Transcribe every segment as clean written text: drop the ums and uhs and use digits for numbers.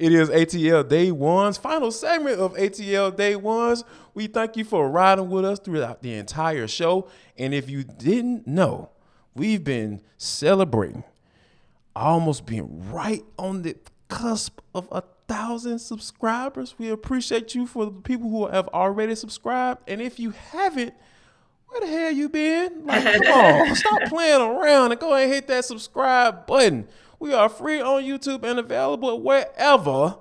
It is ATL Day One's final segment of ATL Day Ones. We thank you for riding with us throughout the entire show. And if you didn't know, we've been celebrating almost being right on the cusp of 1,000 subscribers. We appreciate you for the people who have already subscribed. And if you haven't, where the hell you been? Like, come on, stop playing around and go ahead and hit that subscribe button. We are free on YouTube and available wherever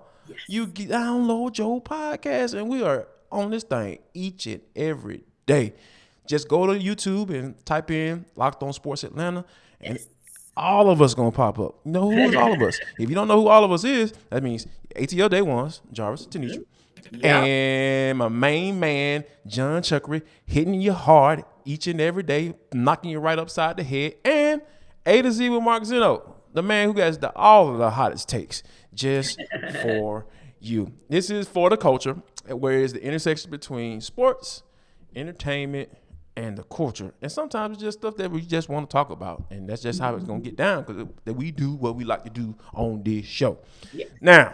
you download your podcast. And we are on this thing each and every day. Just go to YouTube and type in Locked On Sports Atlanta, and all of us gonna pop up. You know who is all of us? If you don't know who all of us is, that means ATL Day Ones, Jarvis, Tenitra, and my main man, John Chuckery, hitting you hard each and every day, knocking you right upside the head, and A to Z with Mark Zeno, the man who has all of the hottest takes just for you. This is For the Culture, where it's the intersection between sports, entertainment, and the culture. And sometimes it's just stuff that we just want to talk about. And that's just how it's going to get down, because we do what we like to do on this show. Yeah. Now,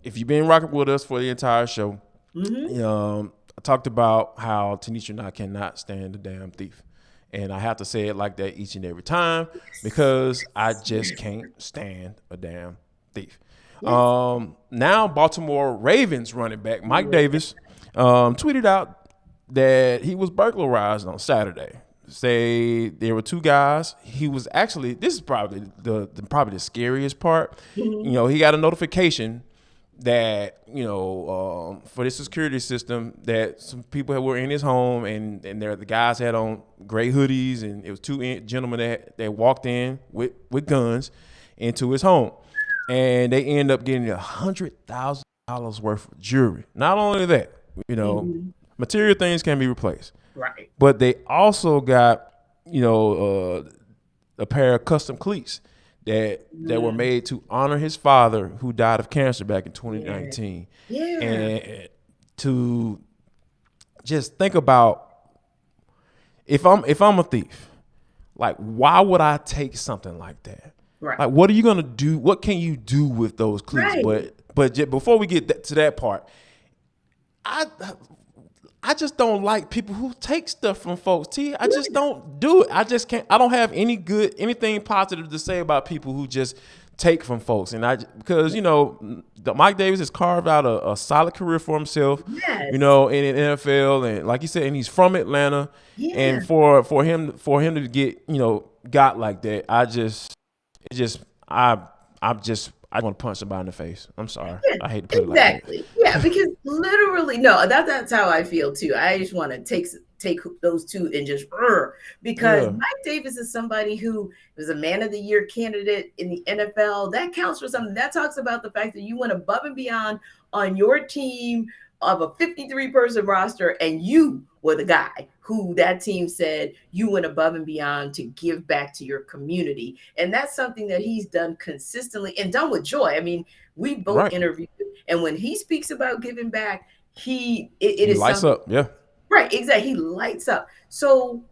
if you've been rocking with us for the entire show, I talked about how Tenitra and I cannot stand the damn thief. And I have to say it like that each and every time, because I just can't stand a damn thief. Yes. Now Baltimore Ravens running back Mike Davis tweeted out that he was burglarized on Saturday. Say there were two guys. He was actually, this is probably the scariest part. He got a notification that for this security system, that some people were in his home, and the guys had on gray hoodies, and it was two gentlemen that walked in with guns into his home, and they end up getting $100,000 worth of jewelry. Not only that, material things can be replaced, right? But they also got a pair of custom cleats that were made to honor his father, who died of cancer back in 2019. Yeah. And to just think about, if I'm a thief, like, why would I take something like that? Right. Like, what are you gonna do? What can you do with those cleats? Right. But before we get to that part, I just don't like people who take stuff from folks. I just don't do it. I just can't. I don't have anything positive to say about people who just take from folks. And because Mike Davis has carved out a solid career for himself. Yes. In the NFL, and like you said, and he's from Atlanta. Yeah. And for him to get got like that, I want to punch somebody in the face. I'm sorry. Yeah, I hate to put it like that. Exactly. Yeah, because literally, no, that's how I feel too. I just want to take those two and just because Mike Davis is somebody who was a Man of the Year candidate in the NFL. That counts for something. That talks about the fact that you went above and beyond on your team of a 53-person roster, and you were the guy who that team said you went above and beyond to give back to your community. And that's something that he's done consistently and done with joy. I mean, we both interviewed him, and when he speaks about giving back, he lights up. Yeah. Right, exactly. He lights up. So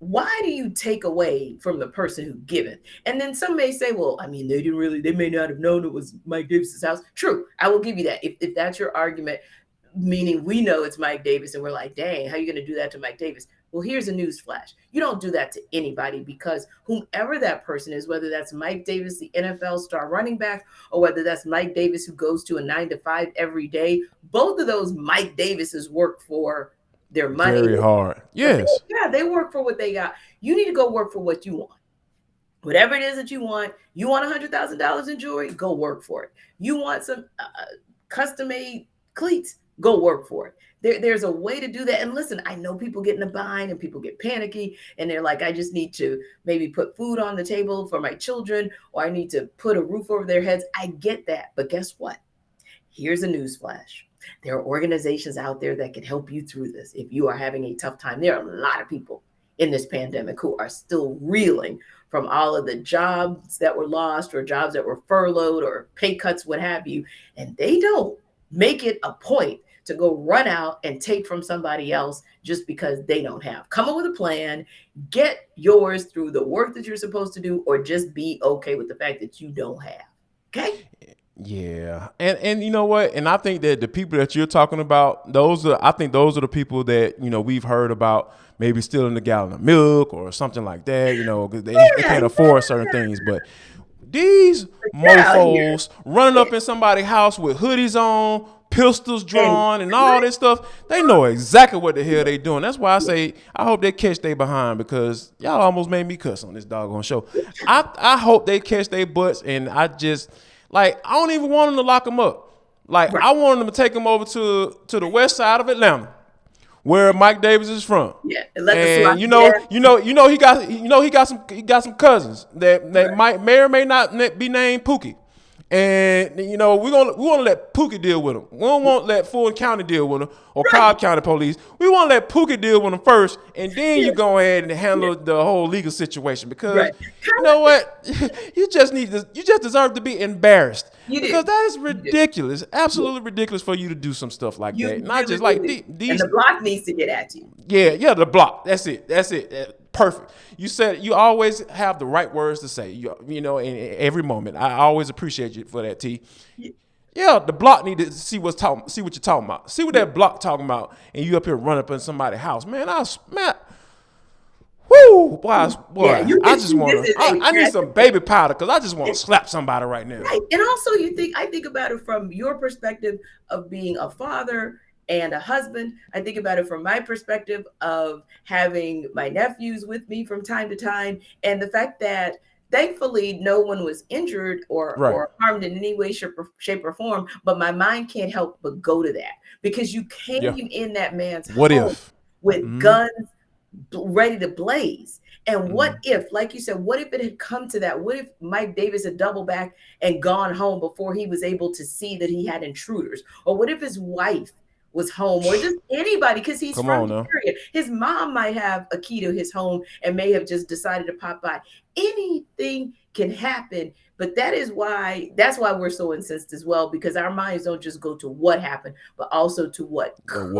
why do you take away from the person who given? And then some may say, well, I mean, they may not have known it was Mike Davis's house. True. I will give you that. If that's your argument, meaning we know it's Mike Davis and we're like, dang, how are you going to do that to Mike Davis? Well, here's a news flash. You don't do that to anybody, because whomever that person is, whether that's Mike Davis, the NFL star running back, or whether that's Mike Davis who goes to a 9-to-5 every day, both of those Mike Davises work for their money. Very hard. Yes. They work for what they got. You need to go work for what you want. Whatever it is that you want $100,000 in jewelry, go work for it. You want some custom-made cleats, go work for it. There's a way to do that. And listen, I know people get in a bind and people get panicky, and they're like, I just need to maybe put food on the table for my children, or I need to put a roof over their heads. I get that. But guess what? Here's a news flash. There are organizations out there that can help you through this. If you are having a tough time, there are a lot of people in this pandemic who are still reeling from all of the jobs that were lost, or jobs that were furloughed, or pay cuts, what have you. And they don't make it a point to go run out and take from somebody else just because they don't have. Come up with a plan, get yours through the work that you're supposed to do, or just be okay with the fact that you don't have. Okay? Yeah, and you know what? And I think that the people that you're talking about, I think those are the people that we've heard about maybe stealing a gallon of milk or something like that. Because they Yeah, can't afford certain things, but these get out here. mofos running Yeah. up in somebody's house with hoodies on, pistols And drawn, and all this stuff, they know exactly what the hell they doing. That's why I say I hope they catch they behind, because y'all almost made me cuss on this doggone show. I hope they catch their butts, and I just I don't even want them to lock them up. Like, right. I want them to take them over to the west side of Atlanta, where Mike Davis is from. Yeah, and let the And SWAT he got some cousins that may or may not be named Pookie. And we want to let Pookie deal with him. We don't want to let Fulton County deal with him or Cobb County Police. We want to let Pookie deal with him first, and then you go ahead and handle the whole legal situation, because you know what, you just deserve to be embarrassed, because that is ridiculous, absolutely ridiculous for you to do some stuff like that. Not just like these. And the block needs to get at you. Yeah, the block. That's it. Perfect. You said you always have the right words to say. In every moment. I always appreciate you for that, T. Yeah, the block need to see what you're talking about. See what that block talking about, and you up here running up in somebody's house, man. Woo, boy. Yeah, I just want to. I need some baby powder, because I just want to slap somebody right now. Right, and also I think about it from your perspective of being a father and a husband. I think about it from my perspective of having my nephews with me from time to time, and the fact that thankfully no one was injured or harmed in any way, shape, or form. But my mind can't help but go to that, because you came in that man's home with guns ready to blaze. And what if, like you said, what if it had come to that? What if Mike Davis had doubled back and gone home before he was able to see that he had intruders? Or what if his wife was home, or just anybody, because he's from the area. His mom might have a key to his home and may have just decided to pop by. Anything can happen. But that's why we're so incensed as well, because our minds don't just go to what happened, but also to what could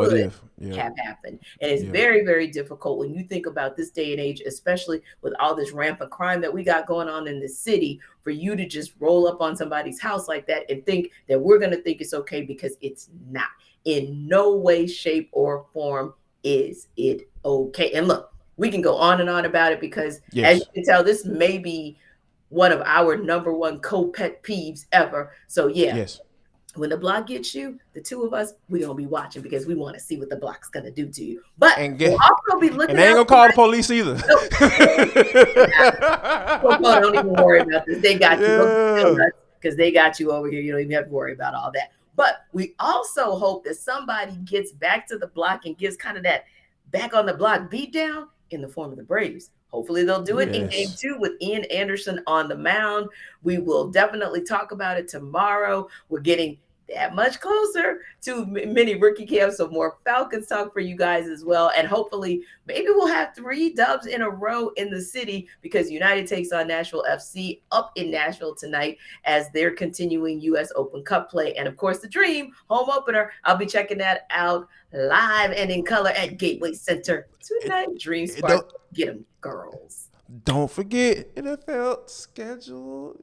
have happened. And it's very, very difficult when you think about this day and age, especially with all this rampant crime that we got going on in the city, for you to just roll up on somebody's house like that and think that we're going to think it's okay, because it's not. In no way, shape, or form is it okay. And look, we can go on and on about it, because as you can tell, this may be one of our number one co-pet peeves ever. So when the block gets you, the two of us, we're going to be watching, because we want to see what the block's going to do to you. But we'll also be looking, and they ain't going to call the police either. Don't even worry about this. They got you, because they got you over here. You don't even have to worry about all that. But we also hope that somebody gets back to the block and gives kind of that back on the block beat down in the form of the Braves. Hopefully they'll do it in game 2 with Ian Anderson on the mound. We will definitely talk about it tomorrow. We're getting that much closer to mini rookie camp, so more Falcons talk for you guys as well. And hopefully maybe we'll have 3 dubs in a row in the city, because United takes on Nashville FC up in Nashville tonight as they're continuing U.S. Open Cup play. And of course, the Dream home opener, I'll be checking that out live and in color at Gateway Center tonight. Dream Spark, get them girls. Don't forget, NFL schedule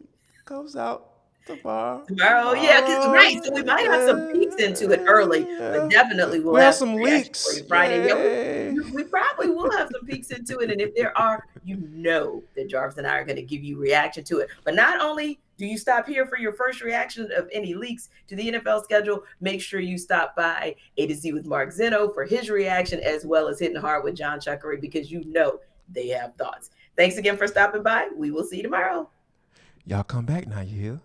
comes out tomorrow. Right. So we might have some peeks into it early, but definitely we'll have some leaks for you Friday. We probably will have some peeks into it, and if there are, that Jarvis and I are going to give you reaction to it. But not only do you stop here for your first reaction of any leaks to the NFL schedule, make sure you stop by A to Z with Mark Zeno for his reaction, as well as Hitting Hard with John Chuckery, because they have thoughts. Thanks again for stopping by. We will see you tomorrow. Y'all come back now, you hear?